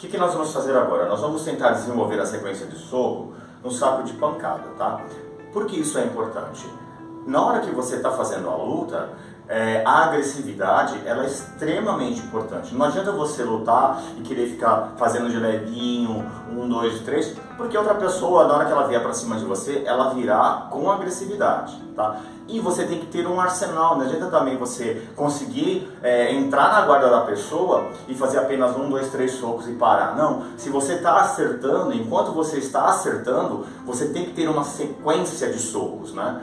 que nós vamos fazer agora? Nós vamos tentar desenvolver a sequência de soco no saco de pancada, tá? Por que isso é importante? Na hora que você está fazendo a luta, a agressividade ela é extremamente importante. Não adianta você lutar e querer ficar fazendo de levinho, 1, 2, 3, porque outra pessoa, na hora que ela vier para cima de você, ela virá com agressividade, tá? E você tem que ter um arsenal. Não adianta também você conseguir entrar na guarda da pessoa e fazer apenas 1, 2, 3 socos e parar. Não, se você está acertando, enquanto você está acertando, você tem que ter uma sequência de socos, né?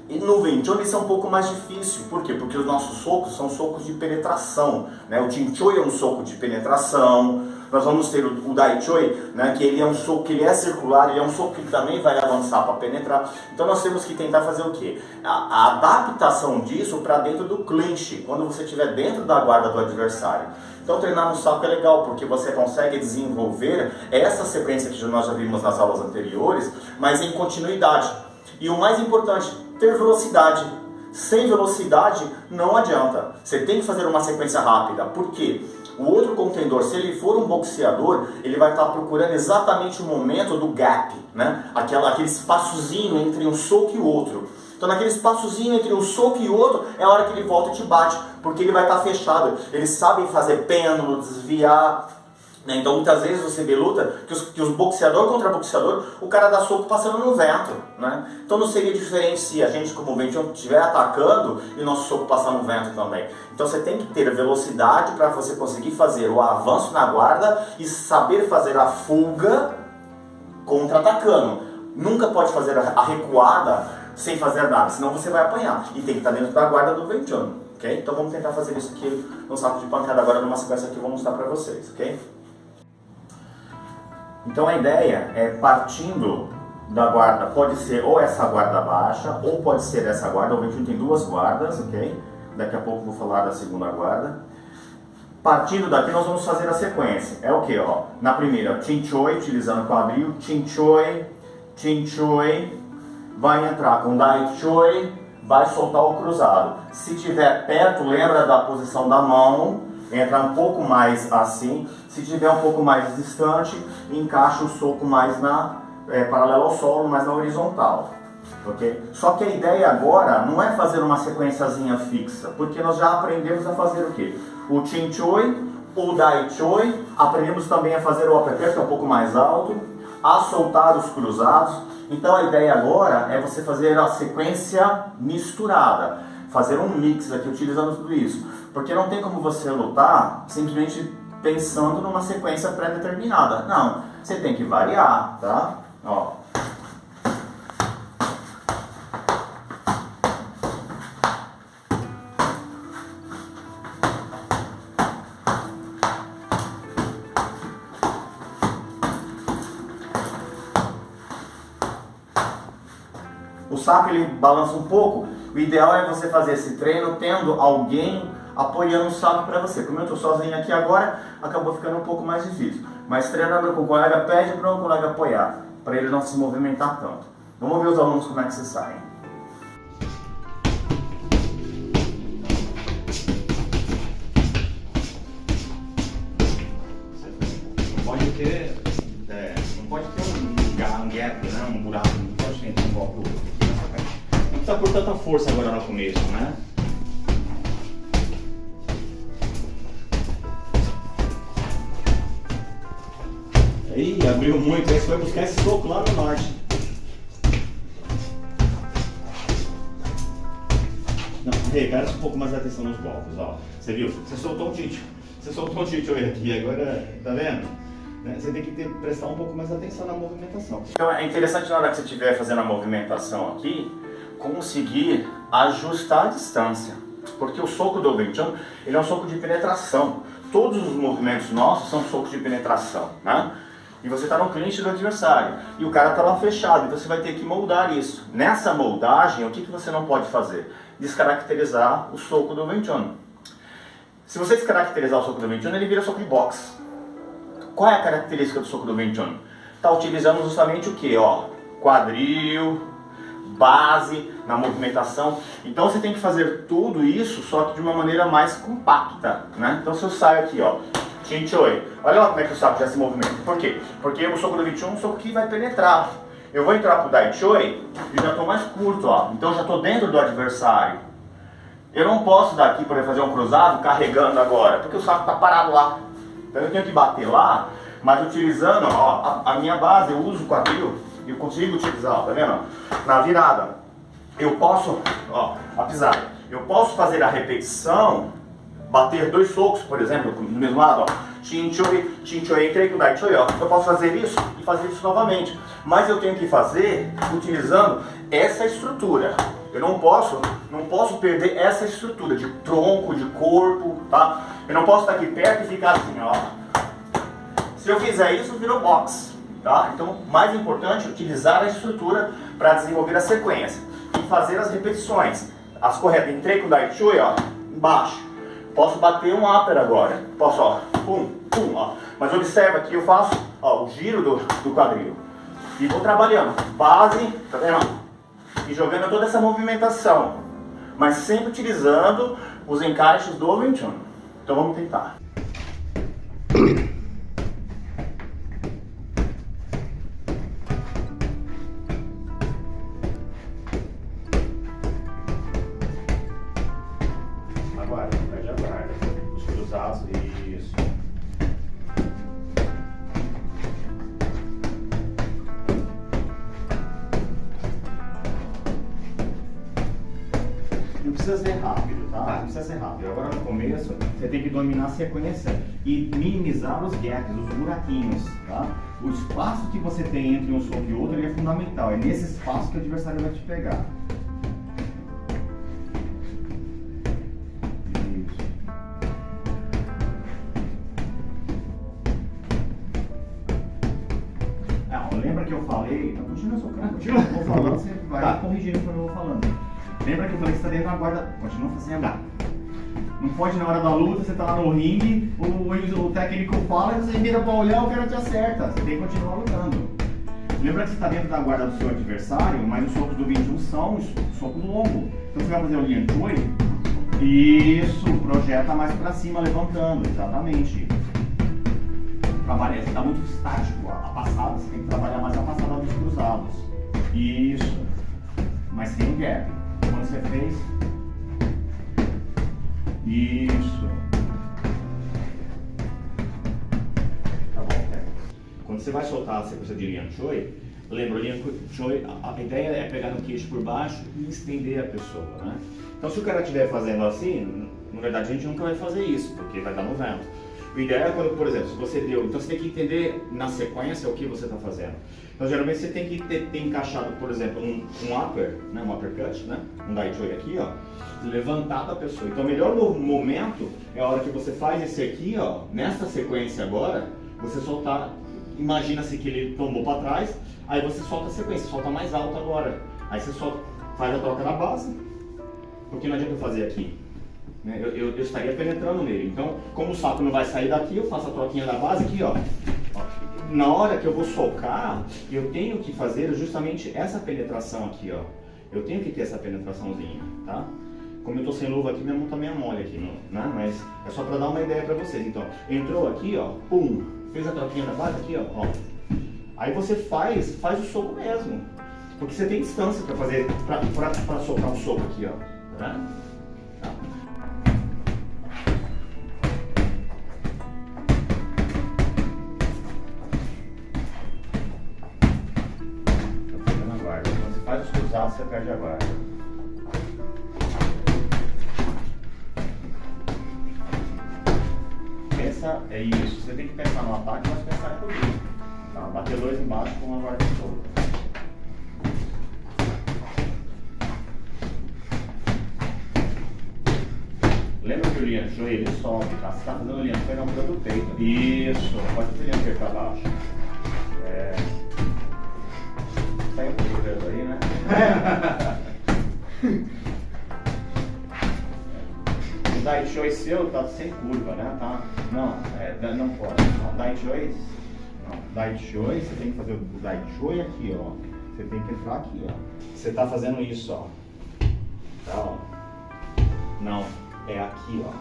E no Wing Chun isso é um pouco mais difícil. Por quê? Porque os nossos socos são socos de penetração, né? O Ching Choi é um soco de penetração. Nós vamos ter o Dai Choi, né? Que ele é um soco que ele é circular, ele é um soco que também vai avançar para penetrar. Então nós temos que tentar fazer o quê? A adaptação disso para dentro do clinch, quando você estiver dentro da guarda do adversário. Então treinar no saco é legal, porque você consegue desenvolver essa sequência que nós já vimos nas aulas anteriores, mas em continuidade. E o mais importante, ter velocidade. Sem velocidade não adianta. Você tem que fazer uma sequência rápida. Por quê? O outro contendor, se ele for um boxeador, ele vai estar procurando exatamente o momento do gap, né? Aquele espaçozinho entre um soco e o outro. Então naquele espaçozinho entre um soco e outro é a hora que ele volta e te bate, porque ele vai estar fechado. Eles sabem fazer pêndulo, desviar. Então muitas vezes você vê luta que os boxeador contra boxeador, o cara dá soco passando no vento, né? Então não seria diferente se a gente como Wing Chun estiver atacando e o nosso soco passar no vento também. Então você tem que ter velocidade para você conseguir fazer o avanço na guarda e saber fazer a fuga contra-atacando. Nunca pode fazer a recuada sem fazer nada, senão você vai apanhar. E tem que estar dentro da guarda do Wing Chun, ok? Então vamos tentar fazer isso aqui no saco de pancada agora numa sequência que eu vou mostrar para vocês, ok? Então a ideia é partindo da guarda, pode ser ou essa guarda baixa, ou pode ser essa guarda. O Wing Chun tem duas guardas, ok? Daqui a pouco eu vou falar da segunda guarda. Partindo daqui nós vamos fazer a sequência. É o que? Ó? Na primeira, Ching Choi, utilizando o quadril, Ching Choi, vai entrar com Dai Choi, vai soltar o cruzado. Se tiver perto, lembra da posição da mão, entra um pouco mais assim. Se tiver um pouco mais distante, encaixa o soco mais paralelo ao solo, mais na horizontal. Okay? Só que a ideia agora não é fazer uma sequenciazinha fixa, porque nós já aprendemos a fazer o quê? O Ching Choi, o Dai Choi, aprendemos também a fazer o uppercut, que é um pouco mais alto, a soltar os cruzados. Então a ideia agora é você fazer a sequência misturada, fazer um mix aqui utilizando tudo isso, porque não tem como você lutar simplesmente pensando numa sequência pré-determinada. Não, você tem que variar, tá? Ó. O saco ele balança um pouco. O ideal é você fazer esse treino tendo alguém apoiando o saco para você. Como eu estou sozinho aqui agora, acabou ficando um pouco mais difícil. Mas treinando com o colega, pede para o colega apoiar, para ele não se movimentar tanto. Vamos ver os alunos como é que se saem. Não pode ter um gap, né? Um buraco, não pode ter um golpe pro outro. Não precisa por tanta força agora no começo, né? Aí, abriu muito, aí você vai buscar esse soco lá no norte. Não, presta um pouco mais de atenção nos golpes, ó. Você viu? Você soltou um tite. Você soltou um tite aqui, agora, tá vendo? Você tem que prestar um pouco mais de atenção na movimentação. Então é interessante na hora que você estiver fazendo a movimentação aqui, conseguir ajustar a distância. Porque o soco do Wing Chun, ele é um soco de penetração. Todos os movimentos nossos são socos de penetração, né? E você está no clinch do adversário, e o cara está lá fechado, então você vai ter que moldar isso. Nessa moldagem, o que você não pode fazer? Descaracterizar o soco do Wing Chun. Se você descaracterizar o soco do Wing Chun, ele vira soco de boxe. Qual é a característica do soco do Wing Chun? Está utilizando justamente o que? Ó, quadril, base na movimentação. Então você tem que fazer tudo isso, só que de uma maneira mais compacta, né? Então se eu saio aqui, ó, Chinchoi. Olha lá como é que o saco já se movimenta. Por quê? Porque o soco do 21 é um soco que vai penetrar. Eu vou entrar pro Dai Choi e já estou mais curto, ó. Então já estou dentro do adversário. Eu não posso daqui, por exemplo, fazer um cruzado carregando agora, porque o saco está parado lá. Então eu tenho que bater lá, mas utilizando, ó, a minha base, eu uso o quadril e eu consigo utilizar, ó, tá vendo? Na virada. Eu posso, ó, a pisada. Eu posso fazer a repetição, bater 2 socos, por exemplo, do mesmo lado, ó. Chinchoi, Chinchoi, entrei com o Dai Choi, ó. Eu posso fazer isso e fazer isso novamente. Mas eu tenho que fazer utilizando essa estrutura. Eu não posso perder essa estrutura de tronco, de corpo, tá? Eu não posso estar aqui perto e ficar assim, ó. Se eu fizer isso, virou boxe, tá? Então, mais importante, utilizar a estrutura para desenvolver a sequência e fazer as repetições. As corretas, entrei com o Dai Choi, ó, embaixo. Posso bater um upper agora. Posso, ó, pum, pum, ó. Mas observa que eu faço, ó, o giro do quadril. E vou trabalhando. Base, tá vendo? E jogando toda essa movimentação. Mas sempre utilizando os encaixes do Wing Chun. Então vamos tentar. Agora, pede a guarda. Os cruzados, isso. Não precisa ser rápido, tá? Não precisa ser rápido. Agora no começo, você tem que dominar a sequência e minimizar os gaps, os buraquinhos, tá? O espaço que você tem entre um soco e outro ele é fundamental. É nesse espaço que o adversário vai te pegar. Isso. Lembra que eu falei... Então, continua socando, continua. Eu vou falando, você vai corrigindo o que eu vou falando. Lembra que eu falei que você está dentro da guarda, continua fazendo. Não pode na hora da luta, você está lá no ringue, o técnico fala e você vira para olhar, o cara te acerta. Você tem que continuar lutando. Lembra que você está dentro da guarda do seu adversário, mas os socos do 21 são soco longo. Então você vai fazer o Lian Choi, isso, projeta mais para cima, levantando, exatamente. Trabalha, você está muito estático, a passada, você tem que trabalhar mais a passada dos cruzados. Isso, mas sem gap. Quando você fez, isso, tá bom, né? Quando você vai soltar a sequência de Lian Choi, lembra, o Lian Choi, a ideia é pegar no queixo por baixo e estender a pessoa, né? Então se o cara estiver fazendo assim, na verdade a gente nunca vai fazer isso, porque vai dar no vento. O ideal é quando, por exemplo, se você deu, então você tem que entender na sequência o que você está fazendo. Então geralmente você tem que ter encaixado, por exemplo, um upper, né, um uppercut, né, um Dai Choi aqui, ó, levantado a pessoa. Então o melhor momento é a hora que você faz esse aqui, ó, nessa sequência agora, você soltar, imagina-se que ele tombou para trás, aí você solta a sequência, solta mais alto agora. Aí você solta, faz a troca da base, porque não adianta eu fazer aqui. Eu estaria penetrando nele. Então, como o saco não vai sair daqui, eu faço a troquinha da base aqui, ó. Na hora que eu vou socar, eu tenho que fazer justamente essa penetração aqui, ó. Eu tenho que ter essa penetraçãozinha, tá? Como eu tô sem luva aqui, minha mão tá meio mole aqui, né? Mas é só pra dar uma ideia pra vocês. Então, entrou aqui, ó, pum, fez a troquinha da base aqui, ó. Aí você faz o soco mesmo. Porque você tem distância pra fazer, pra socar um soco aqui, ó. Tá vendo? Faz os cruzados, você perde a guarda. Pensa, é isso. Você tem que pensar no ataque, mas pensar em tudo. Tá? Bater 2 embaixo com uma guarda solta. Lembra que o Lian Choi, ele sobe, tá? Você está fazendo o Lian Choi na altura do peito. Isso, pode ter Lian Choi para baixo. Sai um pouco do aí, né? O Dai Choi seu tá sem curva, né? Tá? Não, não pode. Não, Dai Choi, não. Dai Choi, você tem que fazer o Dai Choi aqui, ó. Você tem que entrar aqui, ó. Você tá fazendo isso, ó. Tá, ó. Não, é aqui, ó.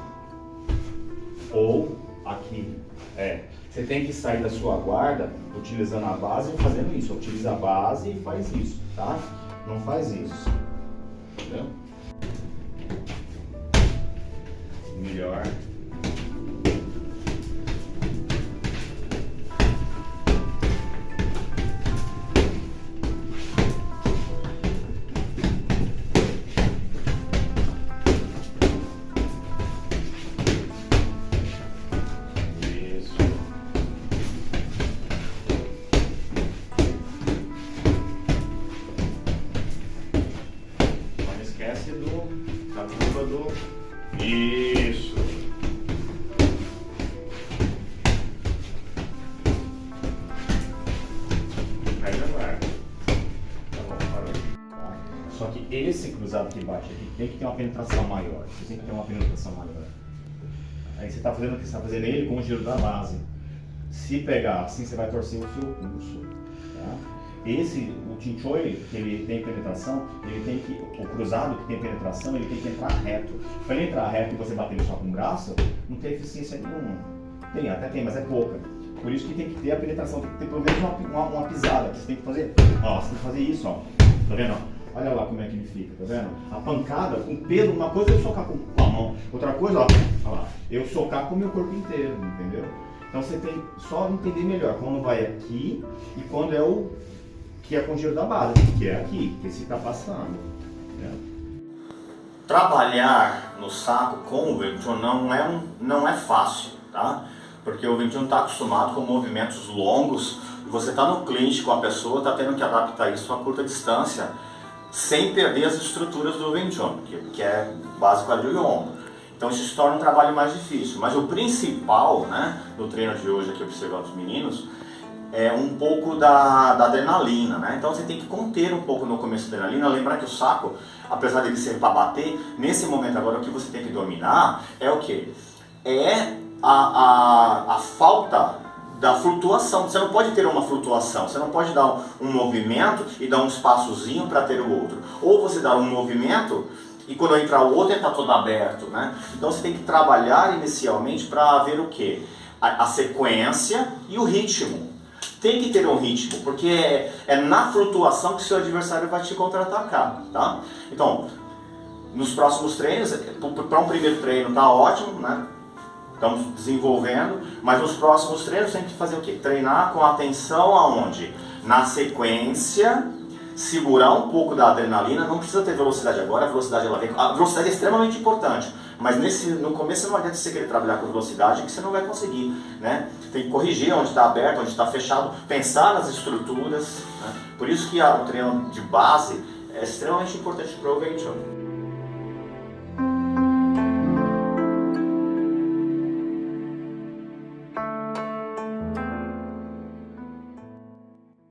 Ou aqui. Você tem que sair da sua guarda utilizando a base e fazendo isso. Utiliza a base e faz isso, tá? Não faz isso. Entendeu? Melhor. Esquece da curva do... Isso. Aí já vai. Tá bom, parou. Tá. Só que esse cruzado que bate aqui tem que ter uma penetração maior. Você tem que ter uma penetração maior. Aí você está fazendo o que? Você está fazendo ele com o giro da base. Se pegar assim, você vai torcer o seu pulso. Tá? O chinchoi, que ele tem penetração, ele tem que, o cruzado que tem penetração, ele tem que entrar reto. Para ele entrar reto e você bater ele só com o braço, não tem eficiência nenhuma. Tem, até tem, mas é pouca. Por isso que tem que ter a penetração, tem que ter pelo menos uma pisada, que você tem que fazer. Ó, você tem que fazer isso, ó. Tá vendo? Olha lá como é que ele fica, tá vendo? A pancada, com peso, uma coisa é eu socar com a mão, outra coisa, ó, olha lá, eu socar com o meu corpo inteiro, entendeu? Então você tem só entender melhor quando vai aqui e quando é o que é com o giro da base, que é aqui, que esse tá passando. Né? Trabalhar no saco com o Wing Chun não é fácil, tá? Porque o Wing Chun está acostumado com movimentos longos e você está no clinch com a pessoa, está tendo que adaptar isso a curta distância, sem perder as estruturas do Wing Chun, que é base quadril e ombro. Então isso se torna um trabalho mais difícil. Mas o principal, né, no treino de hoje aqui observando os meninos, é um pouco da adrenalina, né? Então você tem que conter um pouco no começo da adrenalina, lembrar que o saco, apesar dele ser para bater, nesse momento agora o que você tem que dominar é o quê? É a falta da flutuação. Você não pode ter uma flutuação, você não pode dar um movimento e dar um espaçozinho para ter o outro. Ou você dá um movimento e quando entrar o outro ele está todo aberto, né? Então você tem que trabalhar inicialmente para ver o quê? A sequência e o ritmo. Tem que ter um ritmo, porque é na flutuação que o seu adversário vai te contra-atacar, tá? Então, nos próximos treinos, para um primeiro treino tá ótimo, né? Estamos desenvolvendo, mas nos próximos treinos tem que fazer o quê? Treinar com atenção aonde? Na sequência, segurar um pouco da adrenalina, não precisa ter velocidade agora, a velocidade ela vem. A velocidade é extremamente importante, mas no começo não adianta você querer trabalhar com velocidade que você não vai conseguir, né? Tem que corrigir onde está aberto, onde está fechado, pensar nas estruturas, né? Por isso que o treino de base é extremamente importante para o Wing Chun.